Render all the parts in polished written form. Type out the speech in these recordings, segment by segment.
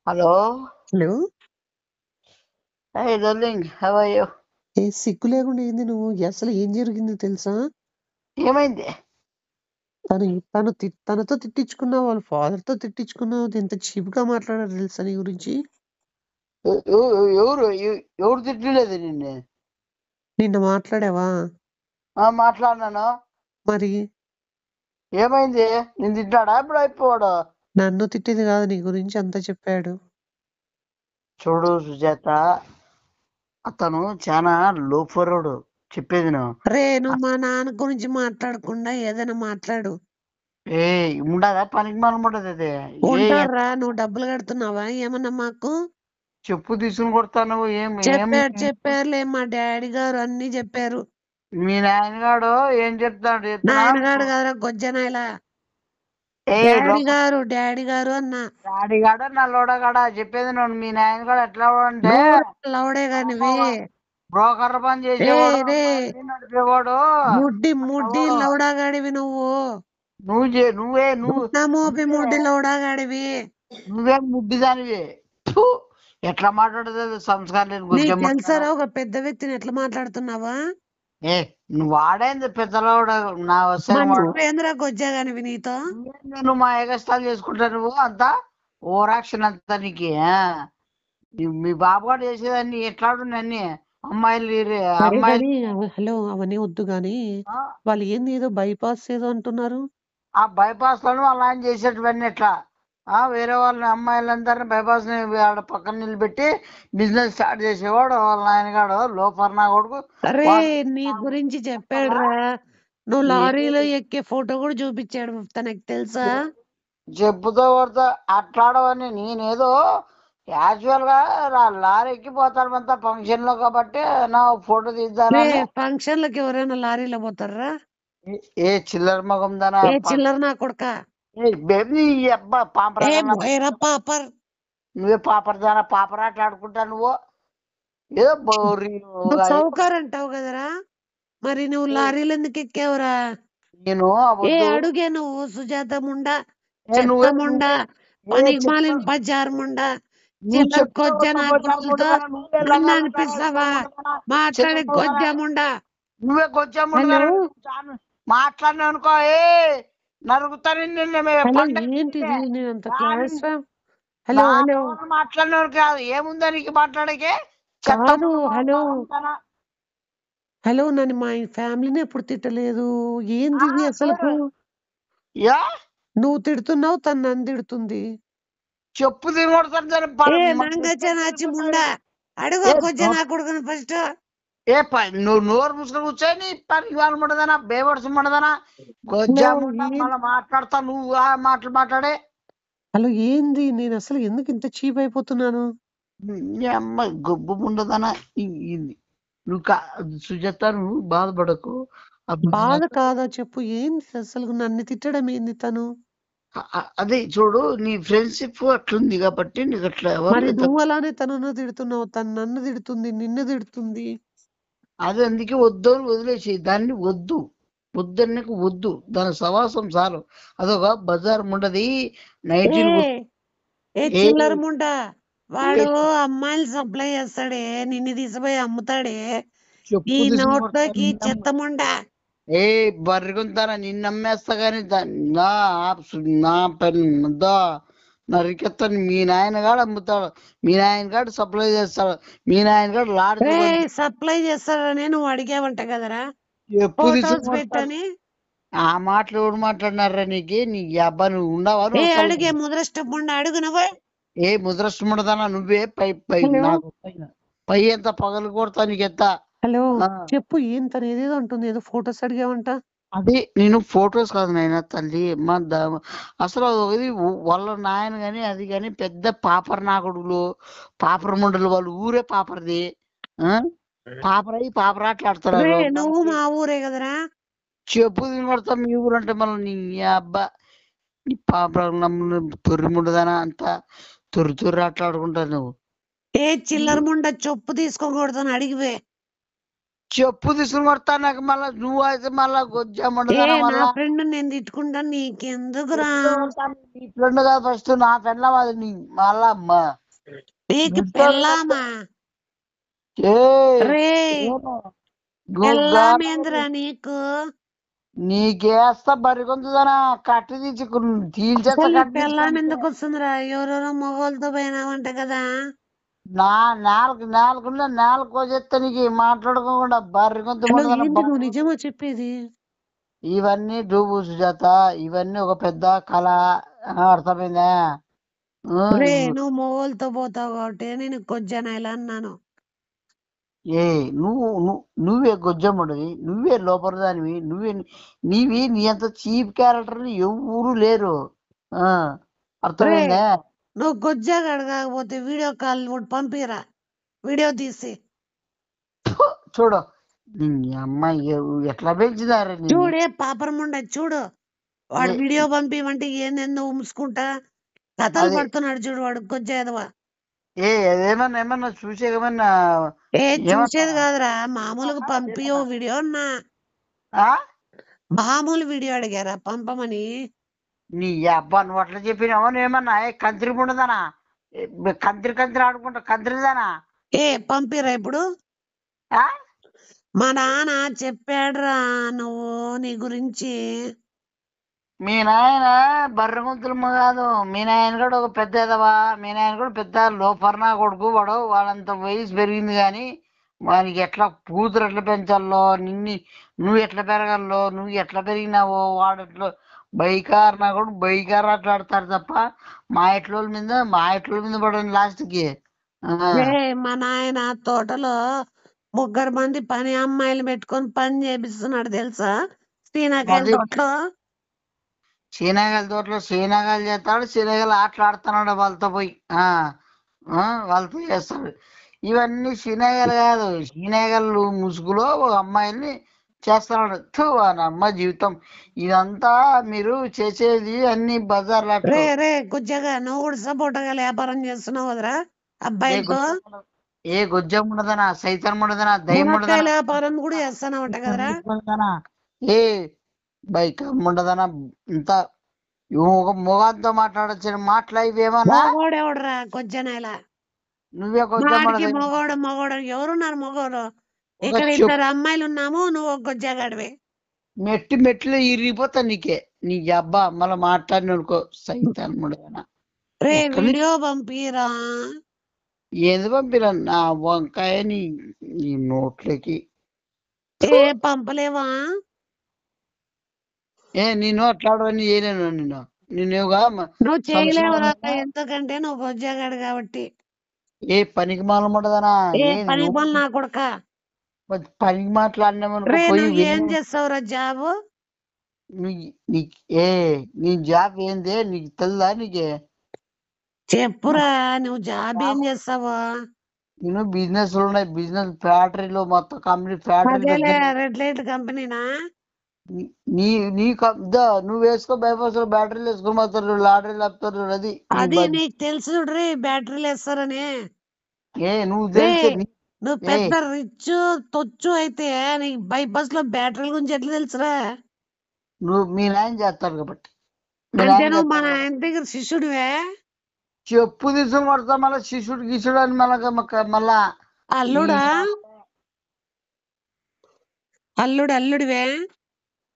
Hello. Hello! Hey, darling. How are you? ఏ సిగ్గు లేకుండా ఏంది నువ్వు? అసలు ఏం జరిగిందో తెలుసా? ఏమైంది? తనతో తిట్టించుకున్నావు, వాళ్ళ ఫాదర్‌తో తిట్టించుకున్నావు. ఎంత చీప్‌గా మాట్లాడారో తెలుసా నీ గురించి? ఎవరు తిట్టలేదు నిన్ను? నిన్న మాట్లాడావా? మాట్లాడినాను. మరి? ఏమైంది? నేను తిట్టాడా ఇప్పుడు అయిపోవాడు? నన్ను తిట్టేది కాదు, నీ గురించి అంతా చెప్పాడు. చూడు సుజాత, అతను చాలా లోఫరోడు. చెప్పేది నువ్వు. నువ్వు మా నాన్న గురించి మాట్లాడకుండా ఏదైనా మాట్లాడు. ఏ ఉండదా? పనికి మనం ఉండదు అది. ఉంటారా? నువ్వు డబ్బులు కడుతున్నావా ఏమన్నా మాకు? చెప్పు తీసుకుని కొడతాను. చెప్పారులే, మా డాడీ గారు అన్ని చెప్పారు. మీ నాయనగాడు ఏం చెప్తాడు చెప్తున్నా? నాయనగాడు కదరా గొజ్జనాయలా. డాడీ గారు అన్నా. డాడీగాడ నల్లోడగాడ చెప్పేది నువ్వు. మీ నాయనగాడు ఎట్లా అంటే లౌడే గానివి. బ్రోకర్ పని చేసేవాడు, రే నడిపేవాడు. ముడ్డి లౌడాగాడివి నువ్వు. నువ్వే ముడ్డి లౌడాగాడివి. నువ్వే ముడ్డిదానివి. ఎట్లా మాట్లాడుతుంది సంస్కారం లేని నీకు గుజ్జమ్మ. తెలుసారా ఒక పెద్ద వ్యక్తిని ఎట్లా మాట్లాడుతున్నావా? ఏ నువ్వు వాడేంది పెద్దలోడు? నా మర్చిపోయిందిరా గొజ్జాగానివి నీతో. నువ్వు మా ఎగస్టాలు చేసుకుంటా నువ్వు అంతా ఓరాక్షన్ అంతా నీకు. మీ బాబు కూడా చేసేదాన్ని ఎట్లాడుండి అన్ని అమ్మాయిలు. హలో, అవన్నీ వద్దు గాని వాళ్ళు ఏంది ఏదో బైపాస్ ఏదో అంటున్నారు. ఆ బైపాస్ లను వాళ్ళ ఆయన చేసేటివన్నీ ఎట్లా వేరే వాళ్ళని అమ్మాయిలందరినీ బైపాస్ ఆడ పక్కన నిలబెట్టి బిజినెస్ స్టార్ట్ చేసేవాడు వాళ్ళ ఆయనగాడు లోపర్నా కొడుకు. నీ గురించి చెప్పాడురా. నువ్వు లారీలో ఎక్కే ఫోటో కూడా చూపించాడు తనకు తెలుసా? చెప్పుతో కొడతా అట్లాడవని. నేనేదో యాక్చువల్ గా లారీ ఎక్కిపోతాను అంతా ఫంక్షన్ లో కాబట్టి నా ఫోటో తీద్దానని. ఫంక్షన్ లకి ఎవరైనా లారీలో పోతారా? ఏ చిల్లర మగం దానా? చిల్లర నా కొడుక. పాపర్. నువ్వే పాపర్ దానా? పాపరాట్లాడుకుంటా నువ్వు. ఏదో సౌకర్ అంటావు కదరా, మరి నువ్వు లారీలు ఎందుకు ఎక్కావురా? నేను అడుగే నువ్వు సుజాత ముండా, ముండా, మాలిన బజార్ ముండా, చిల్లర గొజ్జ నాకులతో నన్ను అనిపిస్తావా? మాట్లాడే గొజ్జ ముండా. నువ్వే గొజ్జమ్మ మాట్లాడినా అనుకో నరుగుతాను. మాట్లాడినా కాదు ఏముందా నీకు మాట్లాడకే? హలో, నన్ను మా ఫ్యామిలీని ఎప్పుడు తిట్టలేదు. ఏంది అసలు? నువ్వు తిడుతున్నావు, తను నన్ను తిడుతుంది. చెప్పు ముండా అడుగు గొజ్జ నా కొడుకుని ఫస్ట్. నువ్వు నోరు ముసుకొని కూర్చొని పని వాళ్ళు ఉండదనా బేవర్స్ ఉండదనా మళ్ళీ మాట్లాడతా నువ్వు ఆ మాటలు మాట్లాడే. హలో, ఏంది? నేను అసలు ఎందుకు ఇంత చీప్ అయిపోతున్నాను? అమ్మ గొబ్బు ఉండదనా? నువ్వు సుజాత నువ్వు బాధపడకు. బాధ కాదా చెప్పు, ఏంది అసలు నన్ను తిట్టడం ఏంది తను? అదే చూడు, నీ ఫ్రెండ్షిప్ అట్లుంది కాబట్టి నీకు అట్లా. నువ్వు అలానే తనను తిడుతున్నావు, తను నన్ను తిడుతుంది, నిన్ను తిడుతుంది. అది అందుకే వద్దు వదిలేసి దాన్ని వద్దన్నకు వద్దు. దాని సవాసం చాలు. అదొక బజార్ ఉండది. చిల్లర ముండ వాడు అమ్మాయిలు సప్లై చేస్తాడే, నిన్ను తీసిపోయి అమ్ముతాడే. ఈ నోట్లోకి చెత్తముండ. బర్రెగుంటారా నిన్ను అమ్మేస్తా గాని నా పని నరికెత్తాను. మీ నాయనగాడు అమ్ముతాడు, మీ నాయనగాడు సప్లై చేస్తాడు, మీ నాయనగాడు లాడ్జ్ సప్లై చేస్తాడని నువ్వు అడిగావంట కదరా పెట్టని. ఆ మాటలు ఎవరు మాట్లాడినారా నీకు? నీ అబ్బా నువ్వు ఉండవా? అడిగే ముద్రష్టముండ అడుగు నువ్వు. ముద్రష్టముండదానా? నువ్వే పై నాకు పై ఎంత పగలు కొడతా నీకెంత. హలో చెప్పు, ఏం తను ఏదేదో అంటుంది, ఏదో ఫొటోస్ అడిగావంట. అది నేను ఫొటోస్ కాదు నాయన తల్లి. అసలు అది వాళ్ళ నాయన గాని అది గాని పెద్ద పాపర్ నాకుడులు పాపర ముండలు. వాళ్ళు ఊరే పాపరది. పాపరాట్లాడుతున్నారు. నువ్వు మా ఊరే కదరా. చెప్పు తినబడతా మీ ఊరు అంటే మళ్ళీ నీ అబ్బా నీ పాపర తొర్రి ముండదానా అంతా తొర్రి ఆటలాడుకుంటావు నువ్వు. చిల్లర ముండ చెప్పు తీసుకోకూడదని అడిగివే. చెప్పు తీసుకుని కొడతా నాకు మళ్ళా నువ్వు అయితే మళ్ళా ఏ గొజ్జమ్మండదానా నా మళ్ళా ఫ్రెండ్ నేను తిట్టుకుంటా నీకెందుకురా? ఎప్పుడు కొడతాను నీ ఫ్రెండ్ కాదు ఫస్ట్ నా ఫ్రెండ్ అది నీ మళ్ళా అమ్మా నీకు గుర్తోడు పెళ్ళామా? ఏ రే ఏమో పెళ్ళామేందిరా నీకు? నీకేస్తా బరిగొంతుదనా కట్టి తీల్చేస్తా అసలు నీ కట్టి పెళ్ళాం తీసుకుంటే ఎందుకు వస్తుందిరా? ఎవరెవరో మగవాళ్ళతో పోయినావంట కదా? నా నేలకు కోసేస్తే నీకు మాట్లాడుకోకుండా బరిగొంతు హలో, ఉండదన ఏంటి నువ్వు నిజమా చెప్పేది? ఇవన్నీ డూబు సుజాత ఇవన్నీ ఒక పెద్ద కళ అర్థమైందా రే ఉమ్, నువ్వు మగవాళ్ళతో పోతావు కాబట్టి నేను కొజ్జానా ఇలా అన్నాను. ఏ నువ్వే గొజ్జమ్మడివి నువ్వే లోపల దానివి నీ అంత చీప్ క్యారెక్టర్ ఎవరు లేరు ఆ రే అర్థమైందా నువ్వు గొజ్జాగాడు కాకపోతే వీడియో కాల్ ఒకటి పంపిరా, వీడియో తీసి. ఫు, చూడు నీ అమ్మాయి ఎట్లా పెంచినారు నిన్ను చూడే పాపరముండ చూడు, వాడు ఏ వీడియో పంపిమంటే ఏందేందో ఉమ్ముకుంటా కథలు అదే పడుతున్నాడు చూడు వాడు గొజ్జేదవా. ఏమన్నా చూసే ఏమన్నా ఏ ఏమన్నా చూసేది కాదురా, మామూలుగా పంపి ఓ వీడియో అన్నా. ఆ? మామూలు వీడియో అడిగారా పంపమని? నీ అబ్బా నువ్వు అట్లా చెప్పినావా నువ్వేమన్నా కంత్రి ఉండదానా కంత్రి ఆడుకుంటా కంత్రిదానా ఏ పంపిరా ఇప్పుడు. ఆ? మా నాన్న చెప్పాడురా నువ్వు నీ గురించి. మీ నాయన బర్రెగుంతులమ్మ కాదు మీ నాయన కూడా ఒక పెద్ద ఎదవా మీ నాయన కూడా పెద్ద లోపర్నా కొడుకు వాడంత వయసు పెరిగింది కానీ వానికి ఎట్లా కూతురు ఎట్లా పెంచాలో నువ్వు ఎట్లా పెరగాలో నువ్వు ఎట్లా పెరిగినావో వాడు ఎట్లా బైకార్ నా కూడా బైకార్ ఆటలాడతారు తప్ప మా ఎట్లోళ్ళ మీద పడండి లాస్ట్కి ఏ మా నాయన తోటలో 3 మంది పని అమ్మాయిలు పెట్టుకొని పని చేపిస్తున్నాడు తెలుసా, శ్రీనాకాయల అది తోటలో. శీనగాల తోటలో శీనగాలు చేస్తాడు శీనగాలు ఆటలాడుతున్నాడు వాళ్ళతో పోయి వాళ్ళతో చేస్తాడు ఇవన్నీ శీనగాలు కాదు శీనగాళ్ళు ముసుగులో ఒక అమ్మాయిల్ని చేస్తున్నాడు వాని అమ్మ జీవితం ఇదంతా మీరు చేసేది అన్ని బజార్ రే లాట్లు రే గుజ్జగా నువ్వు కూడా సపోర్ట్గా వ్యాపారం చేస్తున్నావు కదరా ఏ అబ్బాయిలతో. గొజ్జం ఉండదనా సైతం ఉండదనా దయ్యం మునక్కాయల ఉండదనా వ్యాపారం కూడా చేస్తున్నావంట కదరా? ఏ బైక్ ఉండదనా ఇంత ఒక మొగాంతో మాట్లాడొచ్చిన మాటలు ఇవేమన్నా మగోడెవడరా కొజ్జనాయల? నువ్వే గొజ్జం మాడికి ఉండదు మగోడు ఎవరున్నారు మగోడు? ఒక ఇక్కడ చెప్పు 2 అమ్మాయిలు ఉన్నాము, నువ్వు ఒక గొజ్జగాడివి. మెట్లు ఇరిగిపోతా నీకే నీ అబ్బా మళ్ళీ మాట్లాడిననుకో సైతాన్ ముడదనా రే ఎక్కడి నుంచి వీడియో పంపిరా. ఏది పంపిరా నా వంకాయ నీ నోట్లోకి ఏ పంపలేవా? నేను అట్లాడవని చేయలేను నిన్నుగా నువ్వు చేయలేవురా, సంవత్సరం ఎందుకంటే నువ్వు గొజ్జగాడు కాబట్టి. ఏ పనికి మాలం ఉండదనా ఏ ఏ పని నువ్వు పని నా కొడక. పనికి మాట్లాడినామనుకో రే పోయి నువ్వు ఏం విను చేస్తావురా జాబు? నీ ఏ నీ జాబ్ ఏందే నీకు తెలుదా నీకే చెప్పురా, నువ్వు జాబ్ ఏం చేస్తావో. నేను బిజినెస్ ఉన్నాయి బిజినెస్ ఫ్యాక్టరీలో మొత్తం కంపెనీ ఫ్యాక్టరీలు అదేలే, పెద్ద రెడ్ లైట్ కంపెనీనా? నీ నీ నువ్వు వేసుకో బైపాస్ లో బ్యాటరీలు వేసుకొని పోతారు లాటరీలు ఆపుతారు అది నీ అది నీకు తెలుసు చూడ్రి, బ్యాటరీలు వేస్తారని. నువ్వు రే తెలిసే నువ్వు ఏ పెద్ద రిచ్ తొచ్చు అయితే నీకు బైపాస్ లో బ్యాటరీల గురించి ఎట్లా తెలుసురా? నువ్వు మీ నాయన చేస్తాడు కాబట్టి మీ అంటే నాయన నువ్వు మన చేస్తాడు ఆయన దగ్గర శిష్యుడివే? చెప్పు తీసుకొని కొడతా మళ్ళీ శిష్యుడు గిసుడు అని మళ్ళా ఈ అల్లుడా? అల్లుడివే?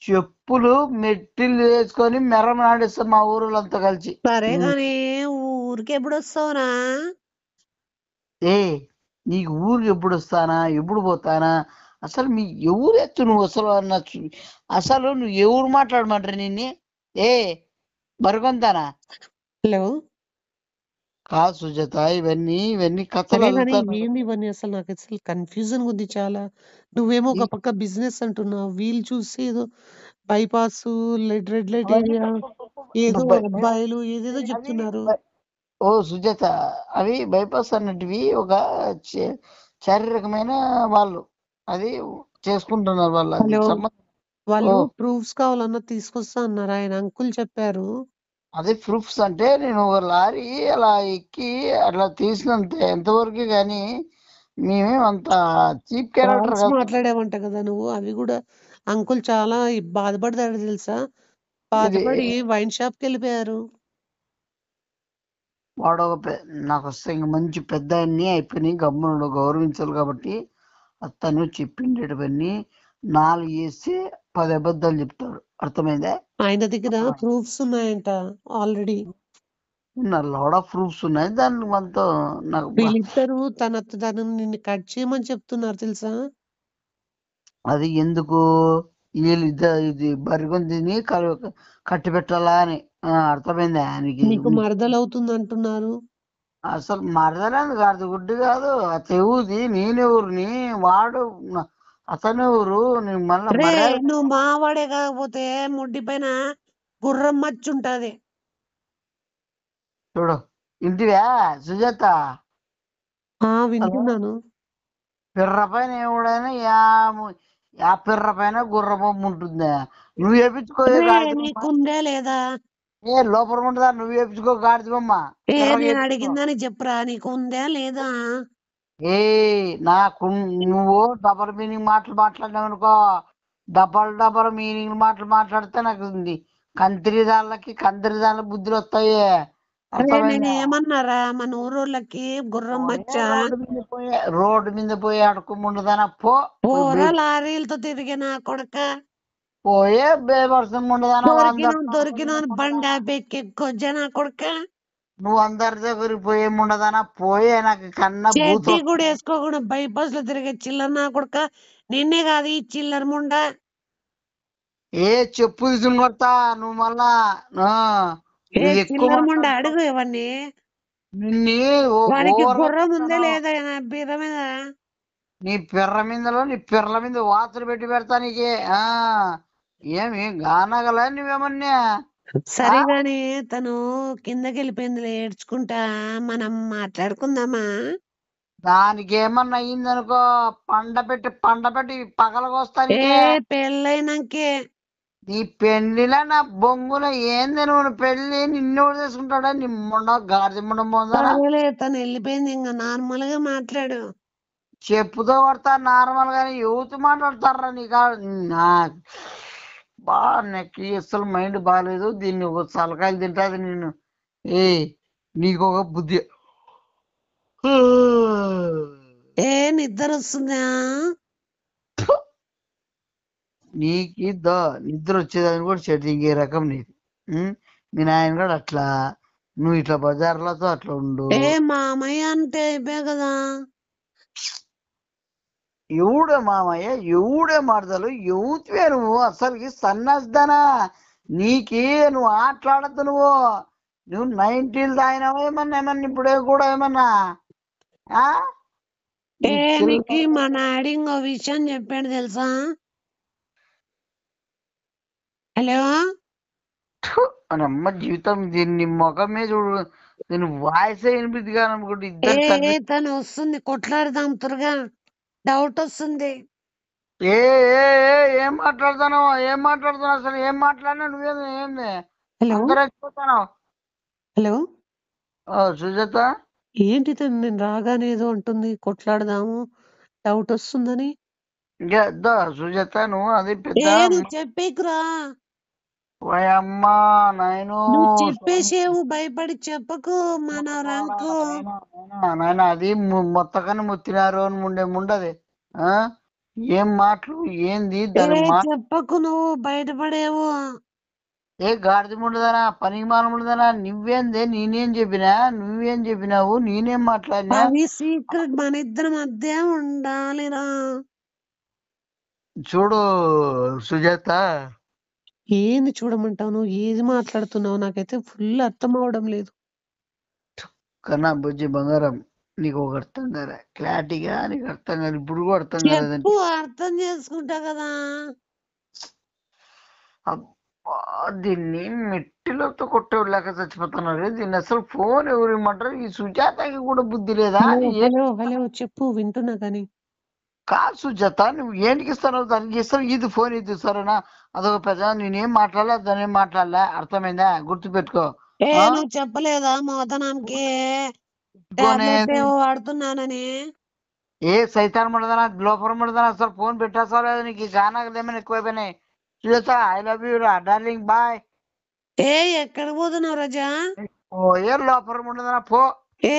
చెప్పులు మెట్టిల్లు వేసుకొని మెరం నాడిస్తాం మా ఊరోళ్ళంతా కలిసి సరే కానీ ఊరికి ఎప్పుడు వస్తావునా? ఏ నీకు ఊరికి ఎప్పుడు వస్తానా ఎప్పుడు పోతానా అసలు మీ ఎవరు ఎత్తు నువ్వు అసలు నువ్వు ఎవరు మాట్లాడమంటారు నిన్ను ఏ బరుగొంతానా హలో, కాదు సుజాత ఇవన్నీ కథలు సరే కానీ అల్లుతాను ఏంది ఇవన్నీ? అసలు నాకు అసలు కన్ఫ్యూజన్ ఉంది చాలా. నువ్వేమో ఒక పక్క బిజినెస్ అంటున్నావు, వీళ్ళు చూసి ఏదో బైపాస్, రెడ్ లైట్ అవన్నీ ఏరియా, ఏదో అబ్బాయిలు ఏదేదో అది చెప్తున్నారు. ఓ సుజాత అవి బైపాస్ అన్నటివి ఒక శారీరకమైన వాళ్ళు అది చేసుకుంటున్నారు వాళ్ళు అది హలో, సంబంధం ఓ వాళ్ళు ప్రూఫ్స్ కావాలన్నా తీసుకొస్తా అన్నారు, ఆయన అంకుల్ చెప్పారు. అదే ప్రూఫ్స్ అంటే నేను ఒక లారీ అలా ఎక్కి అట్లా తీసినంత ఎంతవరకు కానీ మేమేం అంత చీప్ క్యారెక్టర్ కాల్స్ కాదు. మాట్లాడావంట కదా నువ్వు, అవి కూడా అంకుల్ చాలా బాధపడతాడు తెలుసా, ఇది బాధపడి వైన్ షాప్ కి వెళ్ళిపోయారు. వాడు నాకు వస్తే ఇంక మంచి పెద్ద ఆయన్ని అయిపోయినాయి, గమ్మునుడు గౌరవించాలి కాబట్టి అతను చెప్పిండేటివన్నీ 4 వేస్తే 10 అబద్ధాలు చెప్తాడు. అర్థమైందా? ఆయన దగ్గర ప్రూఫ్స్ ఉన్నాయంట ఆల్రెడీ. లాడ్ ఆఫ్ ప్రూఫ్స్ ఉన్నాయి. దాన్ని మనతో నాకు వీళ్ళిద్దరూ తను నిన్ను కట్ చేయమని చెప్తున్నారు తెలుసా. అది ఎందుకు వీళ్ళు ఇది బరిగొందిని కట్టి పెట్టాలా అని అర్థమైందా ఆయనకి? నీకు మరదలవుతుంది అంటున్నారు. అసలు మరదలేదు కాదు, గుడ్డి కాదు, చెవుది. నేనెవరిని, వాడు అతనెవరు? నీకు మళ్ళా రే మర్యాద నువ్వు మావాడే కాకపోతే ముడ్డి పైన గుర్రం మచ్చుంటది. చూడు. ఇంటివా సుజాత? వింటున్నాను. పిర్ర పైన ఎవడైనా యా పిర్ర పైన గుర్రబొమ్మ ఉంటుందా? నువ్వు వేపించుకో రే గాడిద బొమ్మ. నీకుందే లేదా? ఏ లోపల ఉంటుందా? నువ్వు వేపించుకో గాడిద బొమ్మ. నేను అడిగిందని చెప్పురా, నీకు ఉందా లేదా? ఏ నాకు నువ్వు డబల్ మీనింగ్ మాటలు మాట్లాడినావు అనుకో, డబల్ మీనింగ్ మాటలు మాట్లాడితే నాకు కంత్రి దాళ్ళ బుద్ధులు వస్తాయి. నేను ఏమన్నారా, మన ఊరోళ్ళకి గుర్రం మచ్చ రోడ్డు మీద పోయి అడుక్కుండదానా పోరా లారీలతో తిరిగిన కొడక. పోయే బేవర్సం ఉండదానా. దొరికిన బండి ఆపెక్కొచ్చా నా కొడక. నువ్వు అందరి దగ్గరికి పోయే ఉండదానా, పోయే నాకు కన్నా చేతి కూడా వేసుకోకుండా బైపాస్ లో తిరిగే చిల్లర నా కొడక. నిన్నే కాదు ఈ చిల్లర ముండ. ఏ చెప్పు తీసుకుని కొడతా నువ్వు మళ్ళా. చిల్లర ముండ అడుగు ఇవన్నీ. వానికి గుర్రం ఉందే లేదా బీర మీద? నీ పిర్ర మీద వాతలు పెడతా నీకే. ఏమి గానగల నువ్వేమన్నా? సరే గాని తను కిందకి వెళ్ళిపోయిందిలే, ఏడ్చుకుంటా. మనం మాట్లాడుకుందామా? దానికి ఏమన్నా అయ్యిందనుకో పండ పెట్టి పగలకొస్తానికే. పెళ్ళైనాకే నీ పెళ్లిలా నా బొంగుల ఏంది? నువ్వు పెళ్లి నిన్నెవడు చేసుకుంటాడా? నీ ముండ గాడిద ముండ పోందా. తను వెళ్ళిపోయింది, ఇంకా నార్మల్ గా మాట్లాడు. చెప్పుతో కొడతా నార్మల్ గాని యూత్ మాట్లాడతారా నీకా? నాకు అసలు మైండ్ బాగాలేదు. దీన్ని ఒక సలకాయలు తింటాది నేను. నీకు ఒక బుద్ధి. నిద్ర వస్తుందా? నీకు నిద్ర వచ్చేదాన్ని కూడా చెడు ఇంకే రకం నీది. మీ నాయన కూడా అట్లా, నువ్వు ఇట్లా బజార్లతో అట్లా ఉండు. మామయ్య అంటే అయిపోయా కదా. ఎవడే మామయ్య, ఎవడే మరదలు, ఎవతివే నువ్వు? అసలుకి సన్నస్తానా నీకి? నువ్వు ఆటలాడద్దు. నువ్వు 90s తాగినావా ఏమన్నా ఇప్పుడే కూడా ఏమన్నా? నీకు మా నాడి ఇంకో విషయం చెప్పాడు తెలుసా? హలో అమ్మ జీవితం దీన్ని ముఖమే చూడు, నేను వాయిస్ వినిపిద్ది కానీ అనుకుంటే ఇద్దరు తను వస్తుంది, కొట్లాడదాం త్వరగా. డౌట్ వస్తుంది. ఏం మాట్లాడుతున్నావు అసలు? ఏం మాట్లాడినా నువ్వేంది? ఏంది అందరూ? హలో సుజాత ఏంటి తను నేను రాగానే ఏదో అంటుంది, కొట్లాడదాము, డౌట్ వస్తుందని. సుజాత నువ్వు అది చెప్పేకురా. అమ్మా నాయను చెప్పేసేవు, భయపడి చెప్పకు. మన రంకు నాయన అది మొత్తకని ముత్తినారు అని ఉండది. ఏం మాటలు ఏంది? చెప్పకు, నువ్వు బయటపడేవు. గాడిద ఉండదనా, పనికి మానం ఉండదనా? నువ్వేందే? నేనేం చెప్పినా? నువ్వేం చెప్పినావు? నేనేం మాట్లాడినా? అది సీక్రెట్, మన ఇద్దరి మధ్య ఉండాలిరా. చూడు సుజాత, ఏంది చూడమంటావు? నువ్వు ఏది మాట్లాడుతున్నావు నాకైతే ఫుల్ అర్థం అవడం లేదు. కన్నా బుజ్జి బంగారం, నీకు ఒక అర్థం కదా, క్లారిటీగా నీకు అర్థం కాదు. ఇప్పుడు కూడా అర్థం కాలేదంటే అర్థం చేసుకుంటా కదా. దీన్ని మెట్టిలతో కొట్టేలాక చచ్చిపోతున్నారు. దీన్ని అసలు ఫోన్ ఎవరు ఇమ్మంటారు? ఈ సుజాతకి కూడా బుద్ధి లేదా? హలో చెప్పు, వింటున్నా కానీ. కాదు సుజాత, నువ్వు ఏంటికి ఇస్తాను? దానికి ఇస్తావు, ఇది ఫోన్ ఇది సరేనా? అదొక పెద్ద. నేనేం మాట్లాడలే, దాని ఏం మాట్లాడలే. అర్థమైందా? గుర్తుపెట్టుకో. నువ్వు చెప్పలేదా మోతనానికి వాడుతున్నానని? ఏ సైతాన్ ముడదనా లోపల ముడదనా అసలు ఫోన్ పెట్టేస్తావు లేదు నీకు ఈ గానాలు ఏమైనా ఎక్కువైపోయినాయి చూస్తా ఐ లవ్ యూ రా డార్లింగ్ బాయ్ ఏ ఎక్కడ పోతున్నావు రాజా ఓ ఏ లోపల ముడదనా పో ఏ